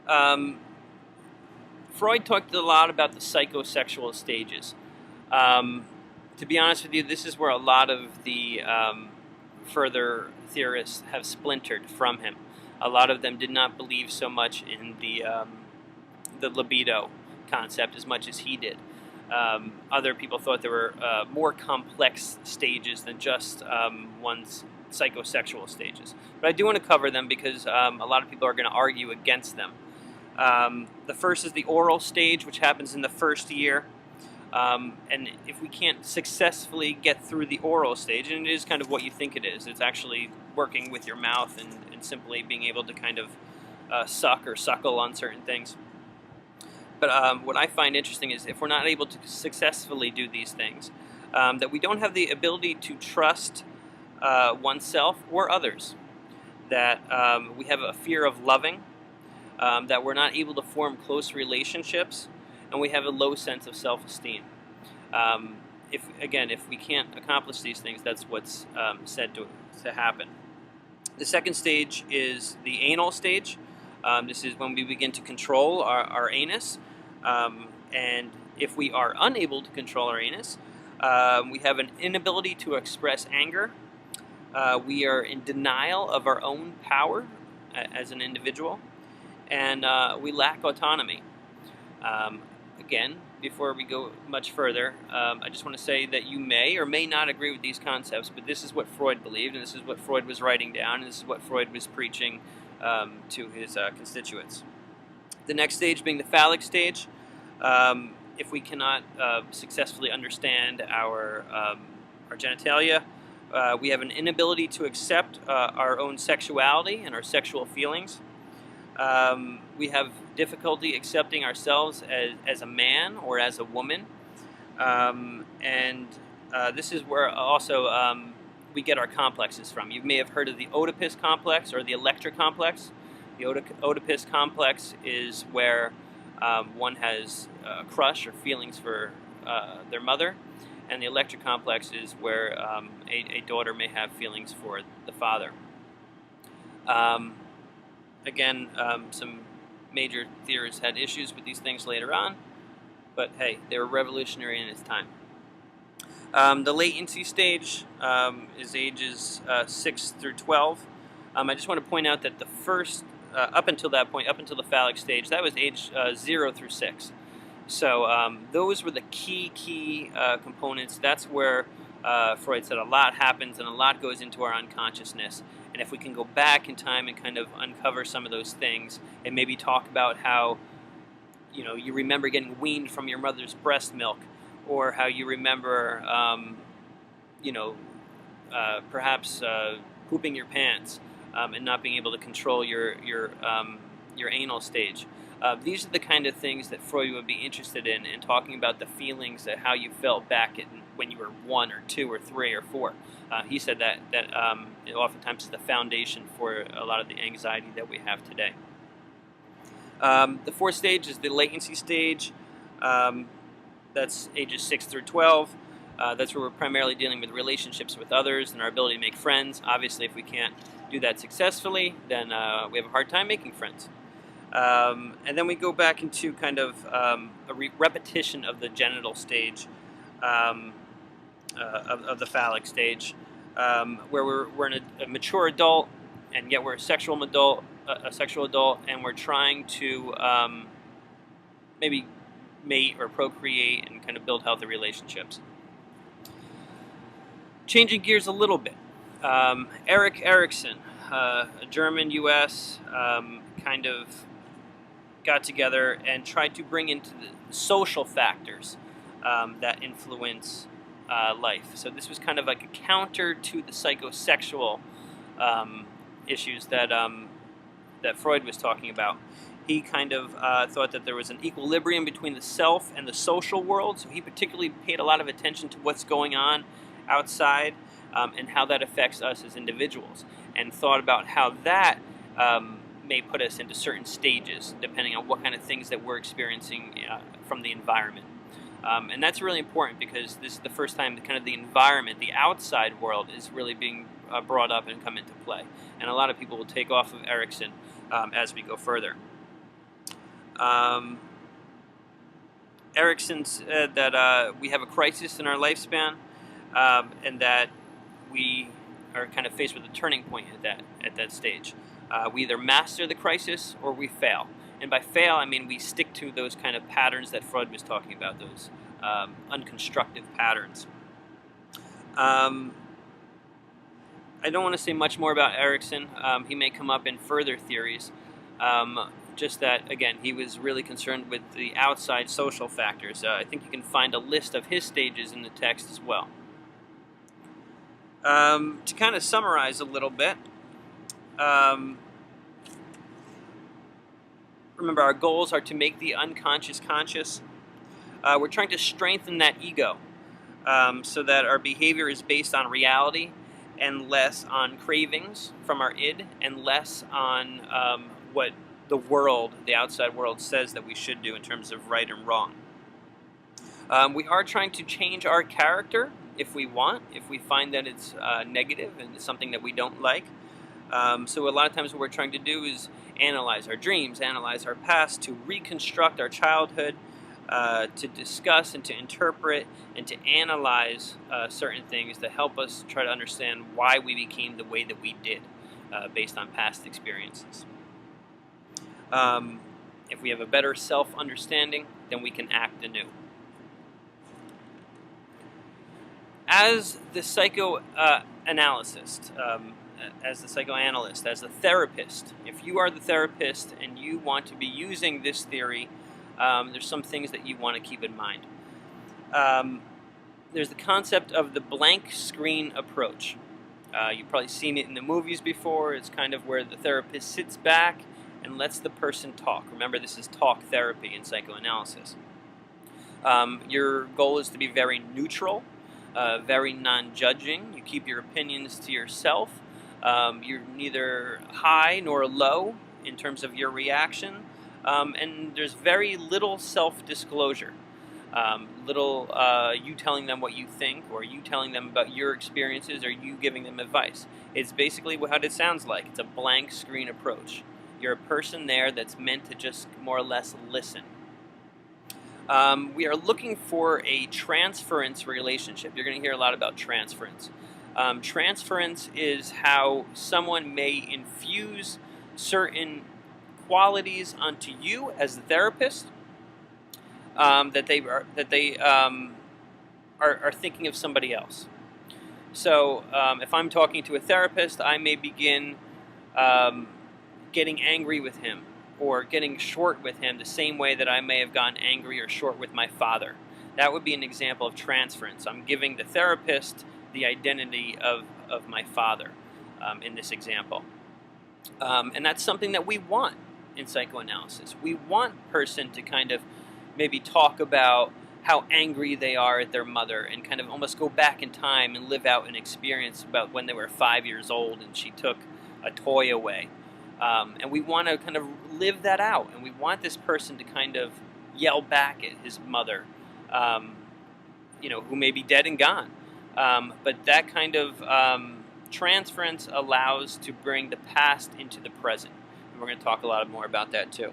Um, Freud talked a lot about the psychosexual stages. Um, to be honest with you, this is where a lot of the further theorists have splintered from him. A lot of them did not believe so much in the libido concept as much as he did. Other people thought there were more complex stages than just one's psychosexual stages. But I do want to cover them because a lot of people are going to argue against them. The first is the oral stage, which happens in the first year. And if we can't successfully get through the oral stage, and it is kind of what you think it is, it's actually working with your mouth and simply being able to kind of suck or suckle on certain things. But what I find interesting is if we're not able to successfully do these things, that we don't have the ability to trust oneself or others, that we have a fear of loving, that we're not able to form close relationships, and we have a low sense of self-esteem. If we can't accomplish these things, that's what's said to happen. The second stage is the anal stage. This is when we begin to control our anus, and if we are unable to control our anus, we have an inability to express anger. We are in denial of our own power as an individual, and we lack autonomy. Again, before we go much further, I just want to say that you may or may not agree with these concepts, but this is what Freud believed, and this is what Freud was writing down, and this is what Freud was preaching to his constituents. The next stage being the phallic stage. If we cannot successfully understand our genitalia, we have an inability to accept our own sexuality and our sexual feelings. We have difficulty accepting ourselves as a man or as a woman. This is where also we get our complexes from. You may have heard of the Oedipus complex or the Electra complex. The Oedipus complex is where one has a crush or feelings for their mother, and the Electra complex is where a daughter may have feelings for the father. Some major theorists had issues with these things later on, but hey, they were revolutionary in its time. The latency stage is ages 6 through 12. I just want to point out that the first, up until that point, up until the phallic stage, that was age 0 through 6. So those were the key components. That's where Freud said a lot happens and a lot goes into our unconsciousness. And if we can go back in time and kind of uncover some of those things and maybe talk about how, you remember getting weaned from your mother's breast milk, or how you remember, perhaps pooping your pants and not being able to control your anal stage. These are the kind of things that Freud would be interested in talking about the feelings that how you felt back when you were 1 or 2 or 3 or 4. He said that it oftentimes is the foundation for a lot of the anxiety that we have today. The fourth stage is the latency stage. That's ages 6 through 12. That's where we're primarily dealing with relationships with others and our ability to make friends. Obviously, if we can't do that successfully, then we have a hard time making friends. And then we go back into kind of a repetition of the genital stage of the phallic stage, where we're in a mature adult, and yet we're a sexual adult, and we're trying to maybe mate or procreate and kind of build healthy relationships. Changing gears a little bit, Erik Erikson, a German U.S. Kind of got together and tried to bring into the social factors that influence life. So this was kind of like a counter to the psychosexual issues that Freud was talking about. He kind of thought that there was an equilibrium between the self and the social world, so he particularly paid a lot of attention to what's going on outside and how that affects us as individuals, and thought about how that may put us into certain stages depending on what kind of things that we're experiencing from the environment. And that's really important because this is the first time that kind of the environment, the outside world, is really being brought up and come into play. And a lot of people will take off of Erikson as we go further. Erickson said that we have a crisis in our lifespan, and that we are kind of faced with a turning point at that stage. We either master the crisis or we fail. And by fail, I mean we stick to those kind of patterns that Freud was talking about, those unconstructive patterns. I don't want to say much more about Erickson. He may come up in further theories. Just that, again, he was really concerned with the outside social factors. I think you can find a list of his stages in the text as well. To kind of summarize a little bit, remember, our goals are to make the unconscious conscious. We're trying to strengthen that ego so that our behavior is based on reality and less on cravings from our id and less on what the world, the outside world, says that we should do in terms of right and wrong. We are trying to change our character if we want, if we find that it's negative and it's something that we don't like. So a lot of times what we're trying to do is analyze our dreams, analyze our past, to reconstruct our childhood, to discuss and to interpret and to analyze certain things to help us try to understand why we became the way that we did based on past experiences. If we have a better self-understanding, then we can act anew. As the psychoanalyst, as the psychoanalyst, as a therapist, if you are the therapist and you want to be using this theory, there's some things that you want to keep in mind. There's the concept of the blank screen approach. You've probably seen it in the movies before. It's kind of where the therapist sits back and lets the person talk. Remember, this is talk therapy in psychoanalysis. Your goal is to be very neutral, very non-judging. You keep your opinions to yourself. You're neither high nor low in terms of your reaction. And there's very little self-disclosure. You telling them what you think, or you telling them about your experiences, or you giving them advice. It's basically what it sounds like. It's a blank screen approach. You're a person there that's meant to just more or less listen. We are looking for a transference relationship. You're going to hear a lot about transference. Transference is how someone may infuse certain qualities onto you as the therapist that they are thinking of somebody else. So if I'm talking to a therapist, I may begin getting angry with him or getting short with him the same way that I may have gotten angry or short with my father. That would be an example of transference. I'm giving the therapist the identity of my father in this example. And that's something that we want in psychoanalysis. We want a person to kind of maybe talk about how angry they are at their mother and kind of almost go back in time and live out an experience about when they were 5 years old and she took a toy away. And we want to kind of live that out, and we want this person to kind of yell back at his mother, who may be dead and gone. But that kind of transference allows to bring the past into the present. And we're going to talk a lot more about that too.